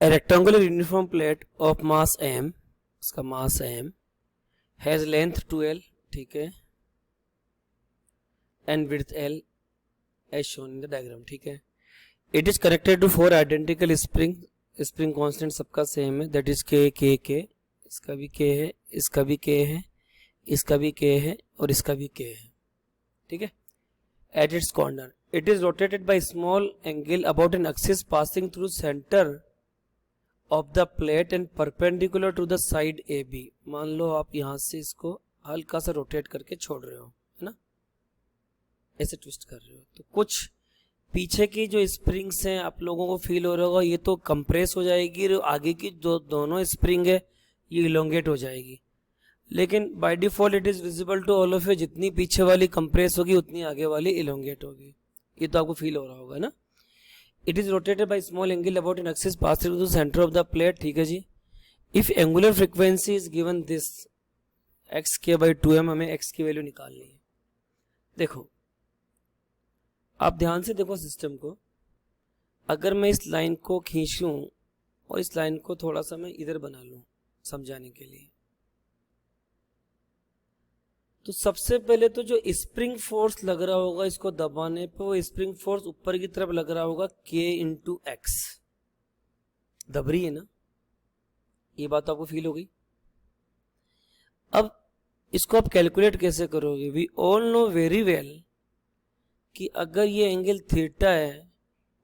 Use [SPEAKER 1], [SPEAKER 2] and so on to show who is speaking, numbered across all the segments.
[SPEAKER 1] A rectangular uniform plate of mass m, इसका mass m has length 2l, ठीक है, and width l as shown in the diagram, ठीक है. It is connected to 4 identical spring constant सबका same है, that is k k k, इसका भी k है, इसका भी k है, इसका भी k है और इसका भी k है, ठीक है. At its corner it is rotated by small angle about an axis passing through center of the plate and perpendicular to the side AB. मान लो आप यहाँ से इसको हल्का सा रोटेट करके छोड़ रहे हो, है ना, ऐसे ट्विस्ट कर रहे हो, तो कुछ पीछे की जो स्प्रिंग्स हैं आप लोगों को फील हो रहा होगा, ये तो कंप्रेस हो जाएगी और आगे की जो दोनों स्प्रिंग है ये इलोंगेट हो जाएगी. लेकिन by default it is visible to all of you, जितनी पीछे वाली कंप्रेस होगी उतनी आगे वाली इलोंगेट होगी. ये तो आपको फील हो रहा होगा ना. It is rotated by small angle about an axis passing through the centre of the plate, ठीक है जी. If angular frequency is given this x k by 2m, हमें एक्स की वैल्यू निकालनी है. देखो आप ध्यान से देखो सिस्टम को. अगर मैं इस लाइन को खींच लूं और इस लाइन को थोड़ा सा मैं इधर बना लूं समझाने के लिए, तो सबसे पहले तो जो स्प्रिंग फोर्स लग रहा होगा इसको दबाने पे, वो स्प्रिंग फोर्स ऊपर की तरफ लग रहा होगा k इंटू एक्स. दब रही है ना, ये बात आपको फील हो गई. अब इसको आप कैलकुलेट कैसे करोगे. We all know very well कि अगर ये एंगल थीटा है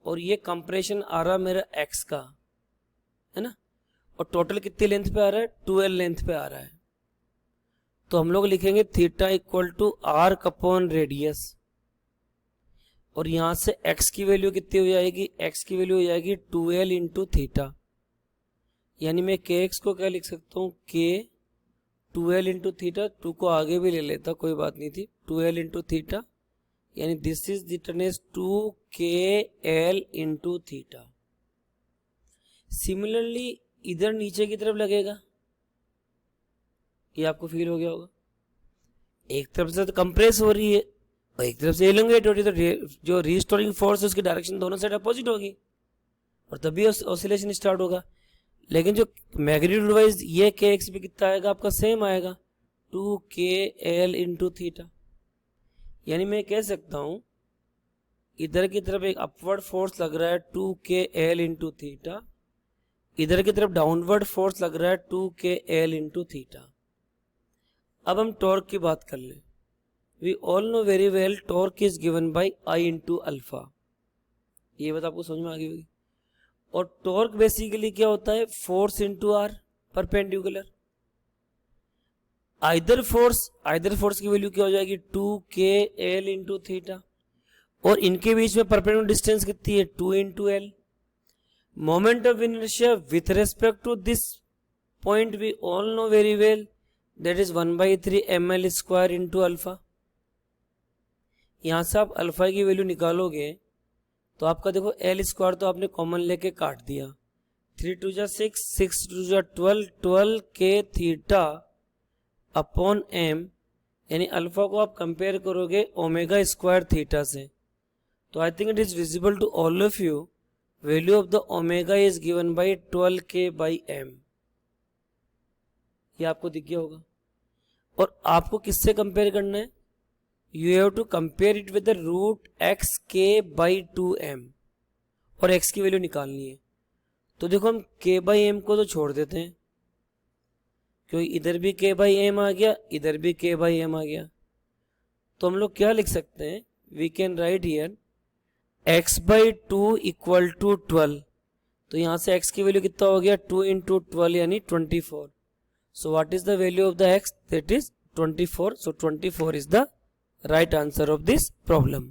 [SPEAKER 1] और ये कंप्रेशन आ रहा मेरा एक्स का, है ना, और टोटल कितनी लेंथ पे आ रहा है, 2l लेंथ पे आ रहा है, तो हम लोग लिखेंगे theta equal to arc upon radius. और यहां से x की वैल्यू कितनी हो जाएगी, x की वैल्यू हो जाएगी 2l इंटू थीटा. यानी मैं kx को क्या लिख सकता हूँ, k 2l इंटू थीटा. 2 को आगे भी ले लेता, कोई बात नहीं थी. 2l इंटू थीटा, यानी this is written as 2kl into theta. Similarly इधर नीचे की तरफ लगेगा, ये आपको फील हो गया होगा. एक तरफ से तो कंप्रेस हो रही है और एक तरफ से एलोंगेट हो रही है, तो जो रीस्टोरिंग फोर्स है उसकी डायरेक्शन दोनों साइड अपोजिट होगी और तभी ऑसिलेशन स्टार्ट होगा. लेकिन जो मैग्नीट्यूड वाइज ये के एक्स भी कितना आएगा आपका, सेम आएगा 2kl इंटू थीटा. यानी मैं कह सकता हूं इधर की तरफ एक अपवर्ड फोर्स लग रहा है 2kl इंटू थीटा, इधर की तरफ डाउनवर्ड फोर्स लग रहा है 2kl इंटू थीटा. अब हम टॉर्क की बात कर लें. We all know very well torque is given by I into alpha. ये बात आपको समझ में आ गई होगी. और टॉर्क बेसिकली क्या होता है, force into r perpendicular. Either force की वैल्यू क्या हो जाएगी, 2kl इंटू थीटा, और इनके बीच में परपेंडिकुलर डिस्टेंस कितनी है, 2 into l. Moment of inertia with respect to this point we all know very well, that is 1/3 ml square into alpha. यहां से आप अल्फा की वैल्यू निकालोगे तो आपका देखो एल स्क्वायर तो आपने कॉमन लेके काट दिया. 3 2 जा 6, 6 2 जा 12, 12 के थीटा अपॉन m, यानी अल्फा को आप कंपेयर करोगे ओमेगा स्क्वायर थीटा से. तो I think it is visible to all of you, value of the omega is given by 12k by m. ये आपको दिख गया होगा. और आपको किससे कंपेयर करना है, you have to compare it with the root x k by 2m और x की वैल्यू निकालनी है. तो देखो हम k बाई m को तो छोड़ देते हैं क्योंकि इधर भी k बाई m आ गया, इधर भी k बाई m आ गया. तो हम लोग क्या लिख सकते हैं, we can write here x by 2 equal to 12. तो यहां से x की वैल्यू कितना हो गया, 2 इंटू 12 यानी 24. So what is the value of the x? That is 24. So 24 is the right answer of this problem.